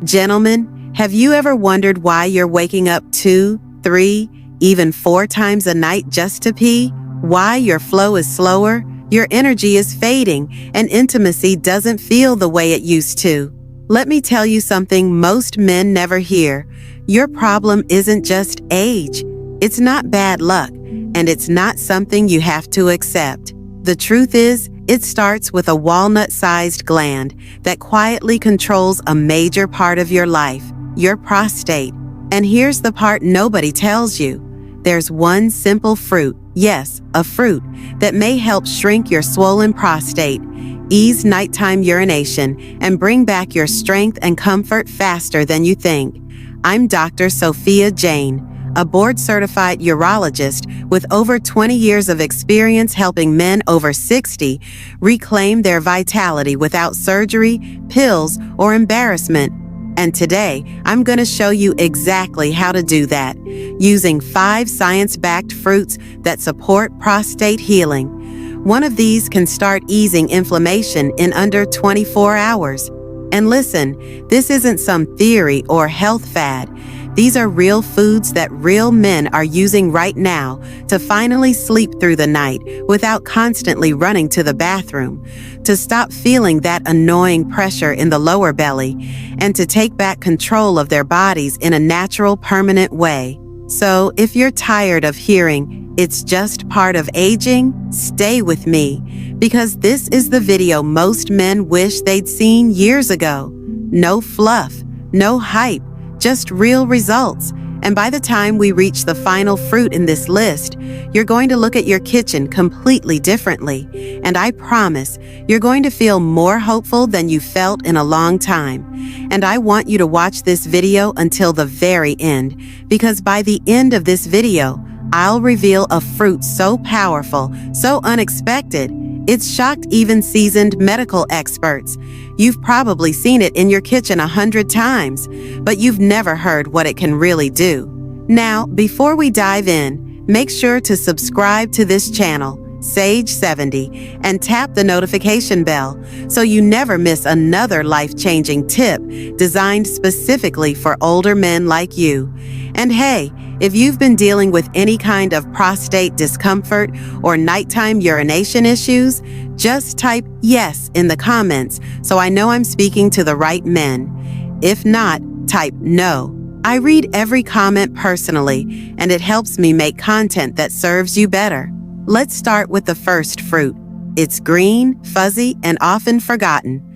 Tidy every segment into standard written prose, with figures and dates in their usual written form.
Gentlemen, have you ever wondered why you're waking up 2, 3, even 4 times a night just to pee? Why your flow is slower, your energy is fading, and intimacy doesn't feel the way it used to? Let me tell you something most men never hear. Your problem isn't just age. It's not bad luck, and it's not something you have to accept. The truth is, it starts with a walnut-sized gland that quietly controls a major part of your life, your prostate. And here's the part nobody tells you. There's one simple fruit, yes, a fruit, that may help shrink your swollen prostate, ease nighttime urination, and bring back your strength and comfort faster than you think. I'm Dr. Sophia Jane, a board-certified urologist with over 20 years of experience helping men over 60 reclaim their vitality without surgery, pills, or embarrassment. And today, I'm going to show you exactly how to do that, using 5 science-backed fruits that support prostate healing. One of these can start easing inflammation in under 24 hours. And listen, this isn't some theory or health fad. These are real foods that real men are using right now to finally sleep through the night without constantly running to the bathroom, to stop feeling that annoying pressure in the lower belly, and to take back control of their bodies in a natural, permanent way. So if you're tired of hearing, it's just part of aging, stay with me, because this is the video most men wish they'd seen years ago. No fluff, no hype, just real results. And by the time we reach the final fruit in this list, you're going to look at your kitchen completely differently. And I promise, you're going to feel more hopeful than you felt in a long time. And I want you to watch this video until the very end, because by the end of this video, I'll reveal a fruit so powerful, so unexpected, it's shocked even seasoned medical experts. You've probably seen it in your kitchen 100 times, but you've never heard what it can really do. Now, before we dive in, make sure to subscribe to this channel, Sage70, and tap the notification bell so you never miss another life-changing tip designed specifically for older men like you. And hey, if you've been dealing with any kind of prostate discomfort or nighttime urination issues, just type yes in the comments so I know I'm speaking to the right men. If not, type no. I read every comment personally, and it helps me make content that serves you better. Let's start with the first fruit. It's green, fuzzy, and often forgotten.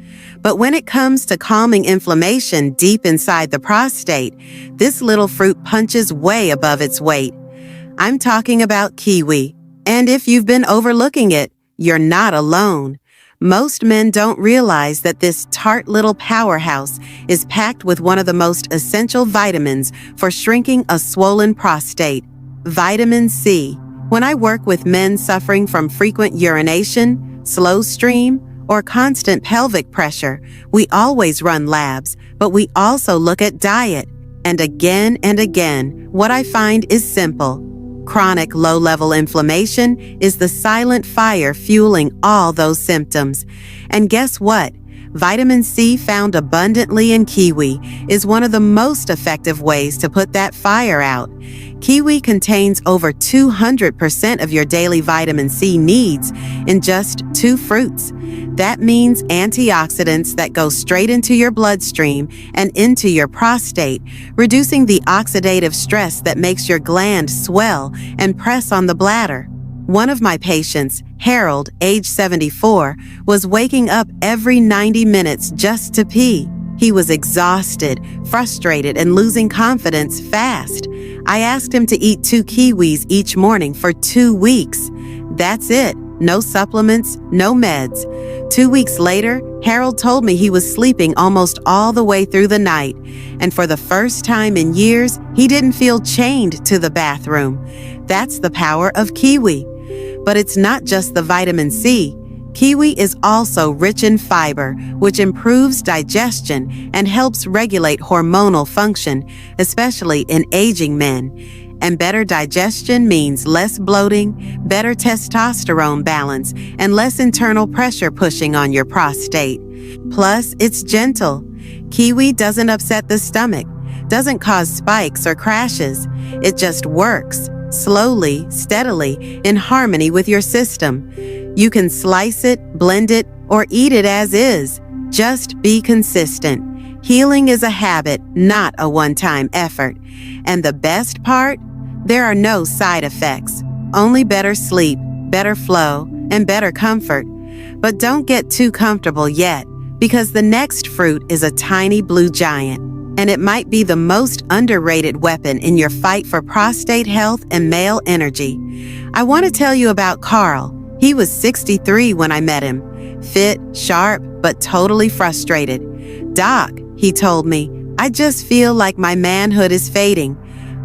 But when it comes to calming inflammation deep inside the prostate, this little fruit punches way above its weight. I'm talking about kiwi. And if you've been overlooking it, you're not alone. Most men don't realize that this tart little powerhouse is packed with one of the most essential vitamins for shrinking a swollen prostate, vitamin C. When I work with men suffering from frequent urination, slow stream, or constant pelvic pressure, we always run labs, but we also look at diet. And again, what I find is simple. Chronic low-level inflammation is the silent fire fueling all those symptoms. And guess what? Vitamin C found abundantly in kiwi is one of the most effective ways to put that fire out. Kiwi contains over 200% of your daily vitamin C needs in just 2 fruits. That means antioxidants that go straight into your bloodstream and into your prostate, reducing the oxidative stress that makes your gland swell and press on the bladder. One of my patients, Harold, age 74, was waking up every 90 minutes just to pee. He was exhausted, frustrated, and losing confidence fast. I asked him to eat 2 kiwis each morning for 2 weeks. That's it. No supplements, no meds. 2 weeks later, Harold told me he was sleeping almost all the way through the night. And for the first time in years, he didn't feel chained to the bathroom. That's the power of kiwi. But it's not just the vitamin C. Kiwi is also rich in fiber, which improves digestion and helps regulate hormonal function, especially in aging men. And better digestion means less bloating, better testosterone balance, and less internal pressure pushing on your prostate. Plus, it's gentle. Kiwi doesn't upset the stomach, doesn't cause spikes or crashes. It just works, slowly, steadily, in harmony with your system. You can slice it, blend it, or eat it as is. Just be consistent. Healing is a habit, not a one-time effort. And the best part? There are no side effects. Only better sleep, better flow, and better comfort. But don't get too comfortable yet, because the next fruit is a tiny blue giant, and it might be the most underrated weapon in your fight for prostate health and male energy. I want to tell you about Carl. He was 63 when I met him. Fit, sharp, but totally frustrated. "Doc," he told me, "I just feel like my manhood is fading.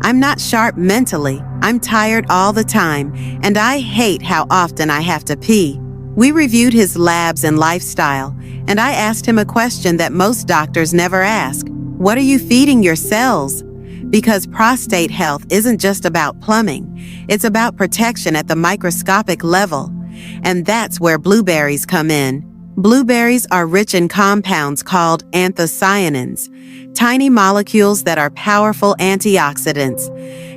I'm not sharp mentally. I'm tired all the time, and I hate how often I have to pee." We reviewed his labs and lifestyle, and I asked him a question that most doctors never ask. What are you feeding your cells? Because prostate health isn't just about plumbing. It's about protection at the microscopic level. And that's where blueberries come in. Blueberries are rich in compounds called anthocyanins, tiny molecules that are powerful antioxidants.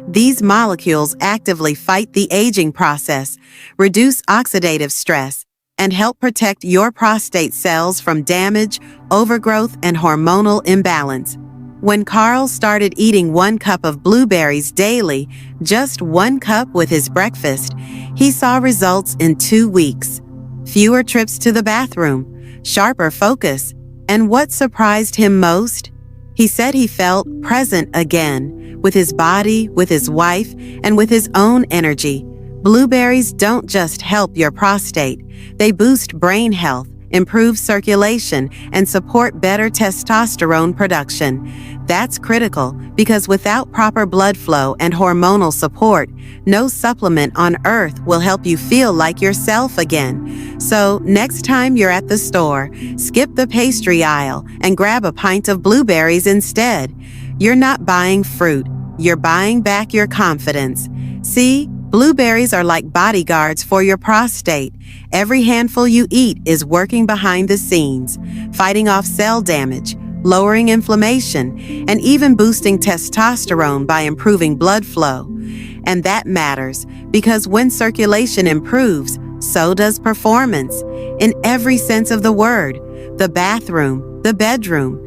These molecules actively fight the aging process, reduce oxidative stress, and help protect your prostate cells from damage, overgrowth, and hormonal imbalance. When Carl started eating 1 cup of blueberries daily, just 1 cup with his breakfast, he saw results in 2 weeks. Fewer trips to the bathroom, sharper focus, and what surprised him most? He said he felt present again, with his body, with his wife, and with his own energy. Blueberries don't just help your prostate, they boost brain health, improve circulation, and support better testosterone production. That's critical because without proper blood flow and hormonal support, no supplement on earth will help you feel like yourself again. So next time you're at the store, skip the pastry aisle and grab a pint of blueberries instead. You're not buying fruit, you're buying back your confidence. See? Blueberries are like bodyguards for your prostate. Every handful you eat is working behind the scenes, fighting off cell damage, lowering inflammation, and even boosting testosterone by improving blood flow. And that matters because when circulation improves, so does performance. In every sense of the word, the bathroom, the bedroom,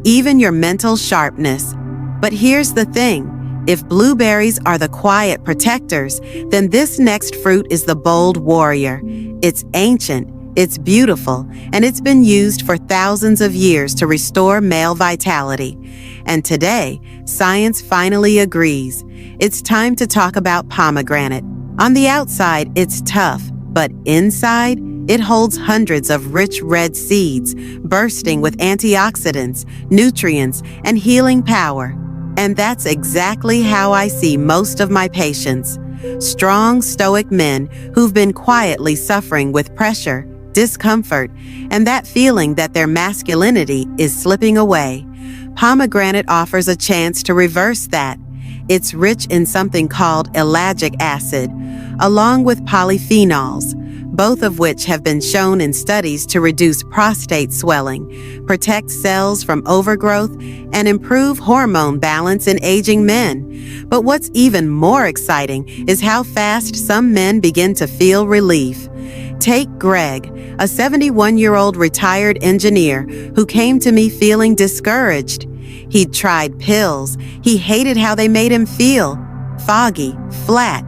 even your mental sharpness. But here's the thing. If blueberries are the quiet protectors, then this next fruit is the bold warrior. It's ancient, it's beautiful, and it's been used for thousands of years to restore male vitality. And today, science finally agrees. It's time to talk about pomegranate. On the outside, it's tough, but inside, it holds hundreds of rich red seeds, bursting with antioxidants, nutrients, and healing power. And that's exactly how I see most of my patients. Strong, stoic men who've been quietly suffering with pressure, discomfort, and that feeling that their masculinity is slipping away. Pomegranate offers a chance to reverse that. It's rich in something called ellagic acid, along with polyphenols, both of which have been shown in studies to reduce prostate swelling, protect cells from overgrowth, and improve hormone balance in aging men. But what's even more exciting is how fast some men begin to feel relief. Take Greg, a 71-year-old retired engineer who came to me feeling discouraged. He'd tried pills. He hated how they made him feel. Foggy, flat.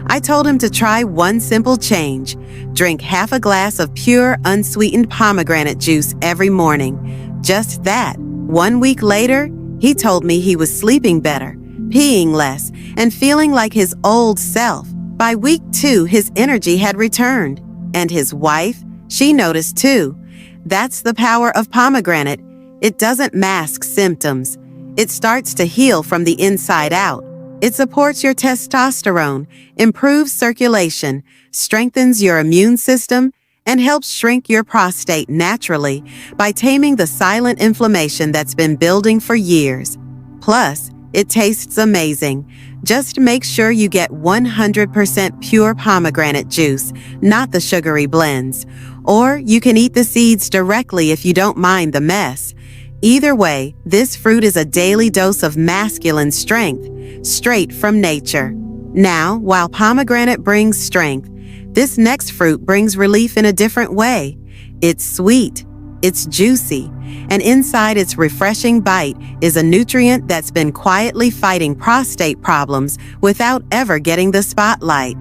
I told him to try one simple change. Drink half a glass of pure, unsweetened pomegranate juice every morning. Just that. 1 week later, he told me he was sleeping better, peeing less, and feeling like his old self. By week 2, his energy had returned. And his wife, she noticed too. That's the power of pomegranate. It doesn't mask symptoms. It starts to heal from the inside out. It supports your testosterone, improves circulation, strengthens your immune system, and helps shrink your prostate naturally by taming the silent inflammation that's been building for years. Plus, it tastes amazing. Just make sure you get 100% pure pomegranate juice, not the sugary blends. Or you can eat the seeds directly if you don't mind the mess. Either way, this fruit is a daily dose of masculine strength, straight from nature. Now, while pomegranate brings strength, this next fruit brings relief in a different way. It's sweet, it's juicy, and inside its refreshing bite is a nutrient that's been quietly fighting prostate problems without ever getting the spotlight.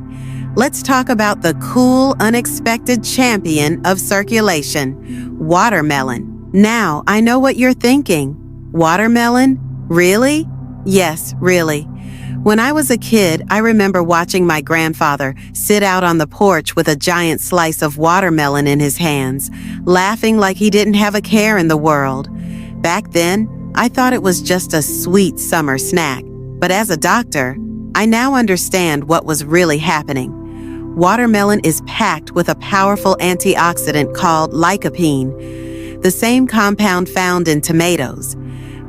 Let's talk about the cool, unexpected champion of circulation, watermelon. Now, I know what you're thinking. Watermelon? Really? Yes, really. When I was a kid, I remember watching my grandfather sit out on the porch with a giant slice of watermelon in his hands, laughing like he didn't have a care in the world. Back then, I thought it was just a sweet summer snack. But as a doctor, I now understand what was really happening. Watermelon is packed with a powerful antioxidant called lycopene, the same compound found in tomatoes,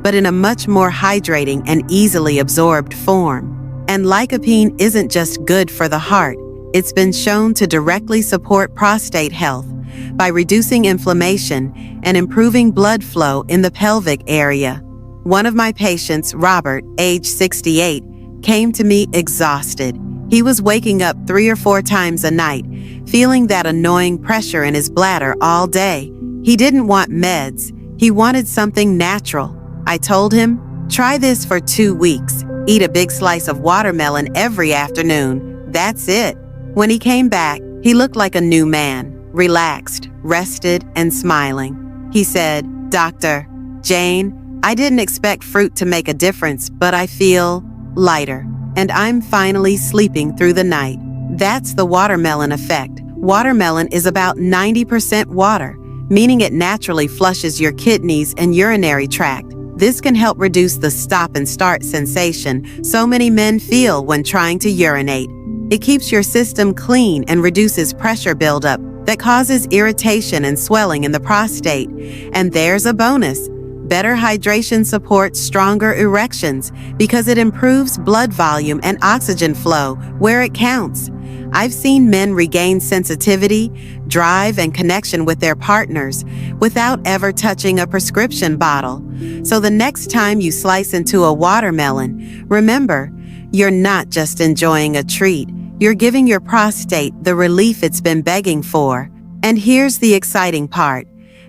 but in a much more hydrating and easily absorbed form. And lycopene isn't just good for the heart. It's been shown to directly support prostate health by reducing inflammation and improving blood flow in the pelvic area. One of my patients, Robert, age 68, came to me exhausted. He was waking up 3 or 4 times a night, feeling that annoying pressure in his bladder all day. He didn't want meds. He wanted something natural. I told him, try this for 2 weeks. Eat a big slice of watermelon every afternoon. That's it. When he came back, he looked like a new man, relaxed, rested, and smiling. He said, "Doctor, Jane, I didn't expect fruit to make a difference, but I feel lighter, and I'm finally sleeping through the night." That's the watermelon effect. Watermelon is about 90% water, meaning it naturally flushes your kidneys and urinary tract. This can help reduce the stop and start sensation so many men feel when trying to urinate. It keeps your system clean and reduces pressure buildup that causes irritation and swelling in the prostate. And there's a bonus. Better hydration supports stronger erections because it improves blood volume and oxygen flow where it counts. I've seen men regain sensitivity, drive, and connection with their partners without ever touching a prescription bottle. So the next time you slice into a watermelon, remember, you're not just enjoying a treat. You're giving your prostate the relief it's been begging for. And here's the exciting part.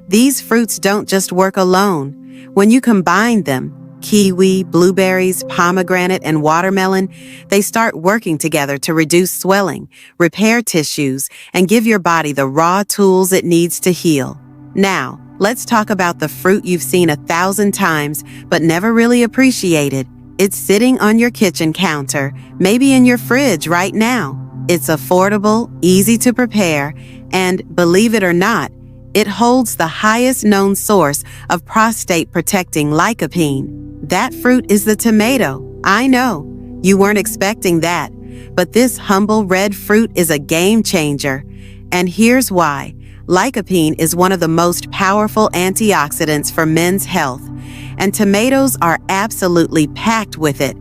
These fruits don't just work alone. When you combine them, kiwi, blueberries, pomegranate, and watermelon, they start working together to reduce swelling, repair tissues, and give your body the raw tools it needs to heal. Now, let's talk about the fruit you've seen 1,000 times but never really appreciated. It's sitting on your kitchen counter, maybe in your fridge right now. It's affordable, easy to prepare, and believe it or not, it holds the highest known source of prostate-protecting lycopene. That fruit is the tomato. I know, you weren't expecting that, but this humble red fruit is a game changer. And here's why. Lycopene is one of the most powerful antioxidants for men's health, and tomatoes are absolutely packed with it.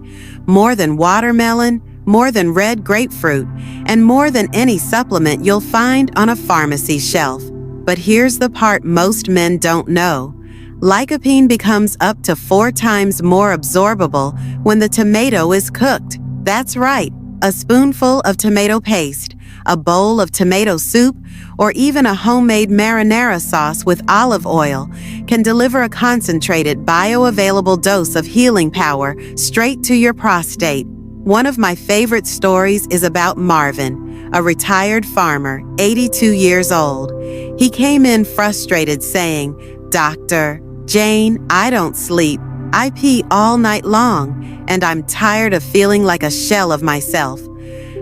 More than watermelon, more than red grapefruit, and more than any supplement you'll find on a pharmacy shelf. But here's the part most men don't know. Lycopene becomes up to 4 times more absorbable when the tomato is cooked. That's right, a spoonful of tomato paste, a bowl of tomato soup, or even a homemade marinara sauce with olive oil can deliver a concentrated, bioavailable dose of healing power straight to your prostate. One of my favorite stories is about Marvin, a retired farmer, 82 years old. He came in frustrated saying, "Doctor, Jane, I don't sleep. I pee all night long, and I'm tired of feeling like a shell of myself."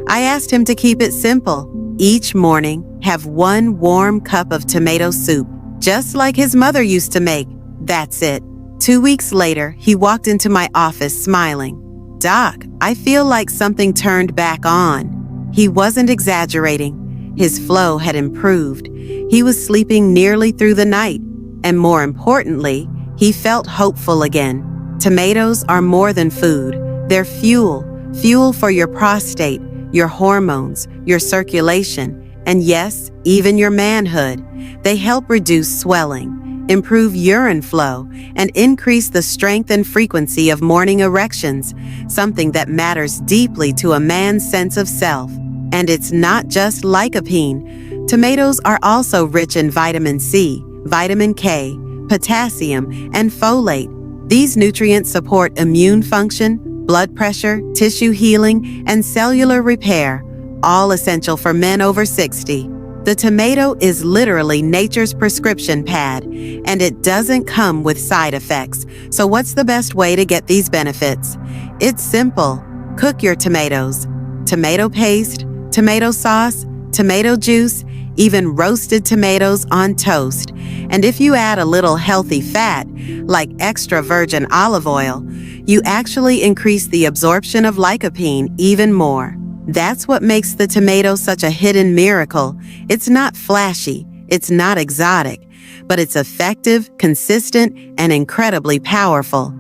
I asked him to keep it simple. Each morning, have 1 warm cup of tomato soup, just like his mother used to make. That's it. 2 weeks later, he walked into my office smiling. "Doc, I feel like something turned back on." He wasn't exaggerating. His flow had improved. He was sleeping nearly through the night. And more importantly, he felt hopeful again. Tomatoes are more than food. They're fuel for your prostate, your hormones, your circulation, and yes, even your manhood. They help reduce swelling, improve urine flow, and increase the strength and frequency of morning erections, something that matters deeply to a man's sense of self. And it's not just lycopene. Tomatoes are also rich in vitamin C, vitamin K, potassium, and folate. These nutrients support immune function, blood pressure, tissue healing, and cellular repair, all essential for men over 60. The tomato is literally nature's prescription pad, and it doesn't come with side effects. So what's the best way to get these benefits? It's simple. Cook your tomatoes. Tomato paste, tomato sauce, tomato juice, even roasted tomatoes on toast. And if you add a little healthy fat, like extra virgin olive oil, you actually increase the absorption of lycopene even more. That's what makes the tomato such a hidden miracle. It's not flashy, it's not exotic, but it's effective, consistent, and incredibly powerful.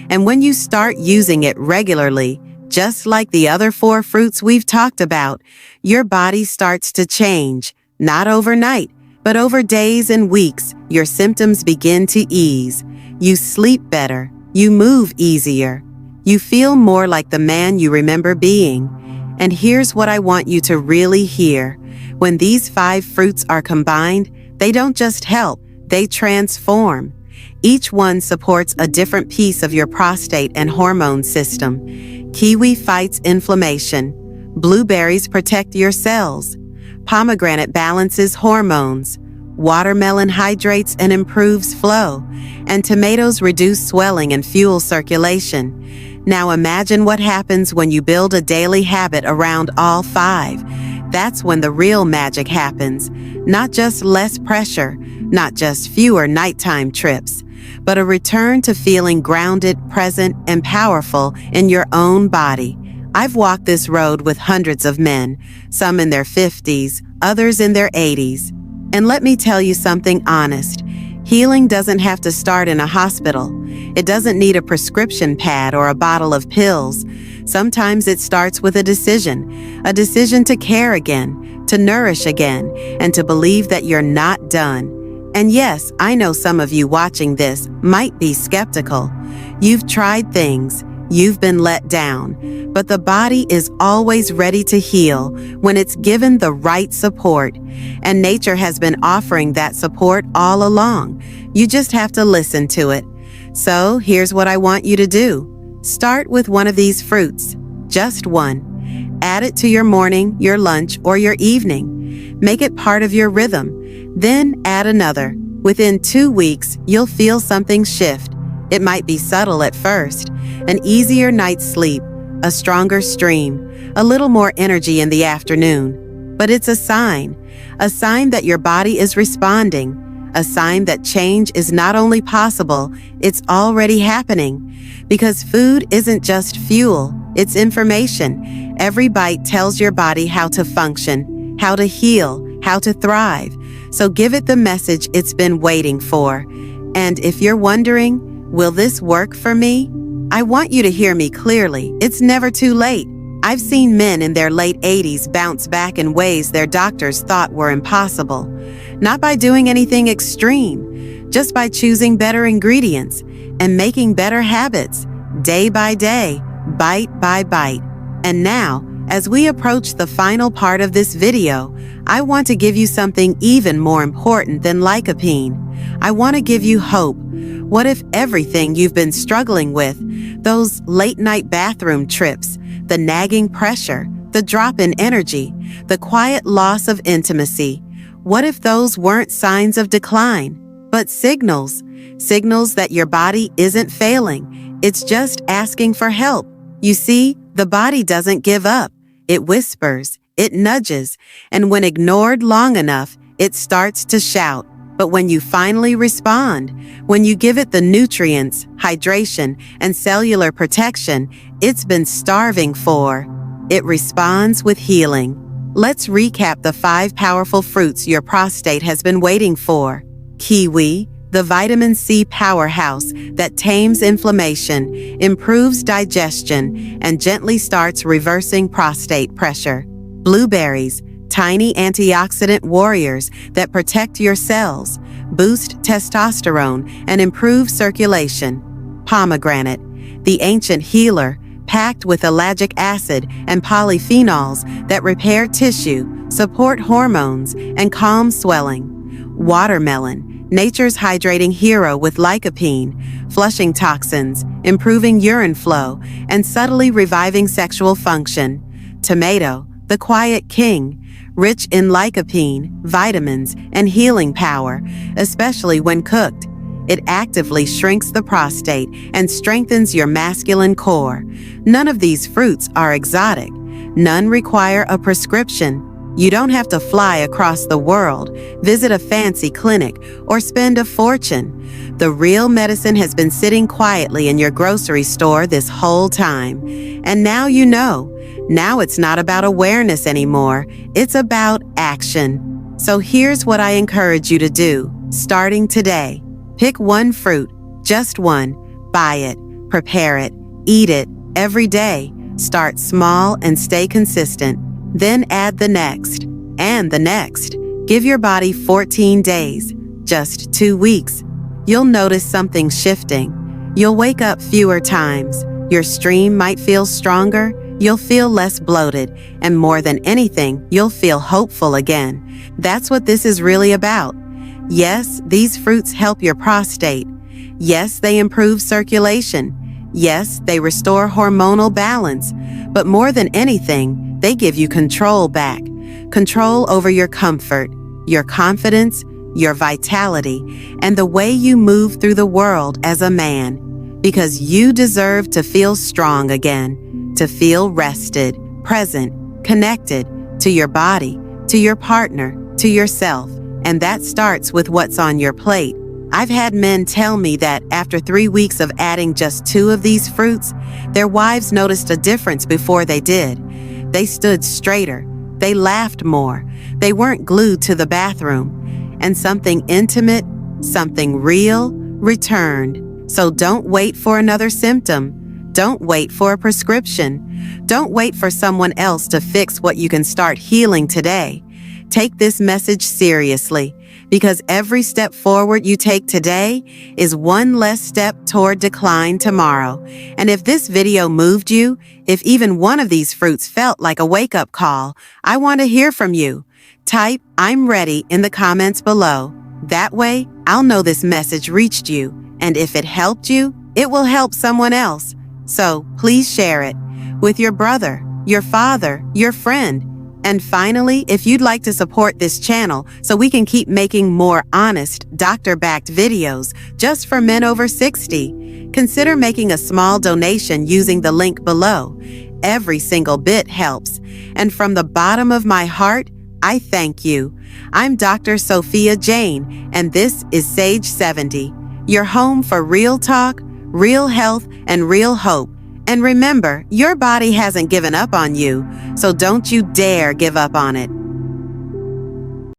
And when you start using it regularly, just like the other 4 fruits we've talked about, your body starts to change. Not overnight, but over days and weeks, your symptoms begin to ease. You sleep better. You move easier. You feel more like the man you remember being. And here's what I want you to really hear. When these 5 fruits are combined, they don't just help, they transform. Each one supports a different piece of your prostate and hormone system. Kiwi fights inflammation. Blueberries protect your cells. Pomegranate balances hormones. Watermelon hydrates and improves flow. And tomatoes reduce swelling and fuel circulation. Now imagine what happens when you build a daily habit around all 5. That's when the real magic happens. Not just less pressure, not just fewer nighttime trips, but a return to feeling grounded, present, and powerful in your own body. I've walked this road with hundreds of men, some in their 50s, others in their 80s. And let me tell you something honest. Healing doesn't have to start in a hospital. It doesn't need a prescription pad or a bottle of pills. Sometimes it starts with a decision to care again, to nourish again, and to believe that you're not done. And yes, I know some of you watching this might be skeptical. You've tried things. You've been let down, but the body is always ready to heal when it's given the right support, and nature has been offering that support all along. You just have to listen to it. So here's what I want you to do. Start with one of these fruits, just one. Add it to your morning, your lunch, or your evening. Make it part of your rhythm. Then add another. Within 2 weeks, you'll feel something shift. It might be subtle at first. An easier night's sleep, a stronger stream, a little more energy in the afternoon. But it's a sign that your body is responding, a sign that change is not only possible, it's already happening. Because food isn't just fuel, it's information. Every bite tells your body how to function, how to heal, how to thrive. So give it the message it's been waiting for. And if you're wondering, will this work for me? I want you to hear me clearly. It's never too late. I've seen men in their late 80s bounce back in ways their doctors thought were impossible. Not by doing anything extreme, just by choosing better ingredients and making better habits, day by day, bite by bite. And now, as we approach the final part of this video, I want to give you something even more important than lycopene. I want to give you hope. What if everything you've been struggling with, those late-night bathroom trips, the nagging pressure, the drop in energy, the quiet loss of intimacy, what if those weren't signs of decline, but signals that your body isn't failing, it's just asking for help? You see, the body doesn't give up. It whispers, it nudges, and when ignored long enough, it starts to shout. But when you finally respond, when you give it the nutrients, hydration, and cellular protection it's been starving for, it responds with healing. Let's recap the 5 powerful fruits your prostate has been waiting for. Kiwi, the vitamin C powerhouse that tames inflammation, improves digestion, and gently starts reversing prostate pressure. Blueberries, tiny antioxidant warriors that protect your cells, boost testosterone, and improve circulation. Pomegranate, the ancient healer, packed with ellagic acid and polyphenols that repair tissue, support hormones, and calm swelling. Watermelon, nature's hydrating hero with lycopene, flushing toxins, improving urine flow, and subtly reviving sexual function. Tomato, the quiet king, rich in lycopene, vitamins, and healing power, especially when cooked. It actively shrinks the prostate and strengthens your masculine core. None of these fruits are exotic. None require a prescription. You don't have to fly across the world, visit a fancy clinic, or spend a fortune. The real medicine has been sitting quietly in your grocery store this whole time. And now you know. Now it's not about awareness anymore. It's about action. So here's what I encourage you to do, starting today. Pick one fruit, just one, buy it, prepare it, eat it every day. Start small and stay consistent. Then add the next, and the next. Give your body 14 days, just 2 weeks. You'll notice something shifting. You'll wake up fewer times. Your stream might feel stronger. You'll feel less bloated, and more than anything, you'll feel hopeful again. That's what this is really about. Yes, these fruits help your prostate. Yes, they improve circulation. Yes, they restore hormonal balance. But more than anything, they give you control back. Control over your comfort, your confidence, your vitality, and the way you move through the world as a man. Because you deserve to feel strong again, to feel rested, present, connected to your body, to your partner, to yourself. And that starts with what's on your plate. I've had men tell me that after 3 weeks of adding just 2 of these fruits, their wives noticed a difference before they did. They stood straighter. They laughed more. They weren't glued to the bathroom. And something intimate, something real, returned. So don't wait for another symptom. Don't wait for a prescription. Don't wait for someone else to fix what you can start healing today. Take this message seriously, because every step forward you take today is one less step toward decline tomorrow. And if this video moved you, if even one of these fruits felt like a wake-up call, I want to hear from you. Type "I'm ready" in the comments below. That way, I'll know this message reached you. And if it helped you, it will help someone else. So please share it with your brother, your father, your friend. And finally, if you'd like to support this channel so we can keep making more honest, doctor-backed videos just for men over 60, consider making a small donation using the link below. Every single bit helps. And from the bottom of my heart, I thank you. I'm Dr. Sophia Jane, and this is Sage 70, your home for real talk, real health, and real hope. And remember, your body hasn't given up on you, so don't you dare give up on it.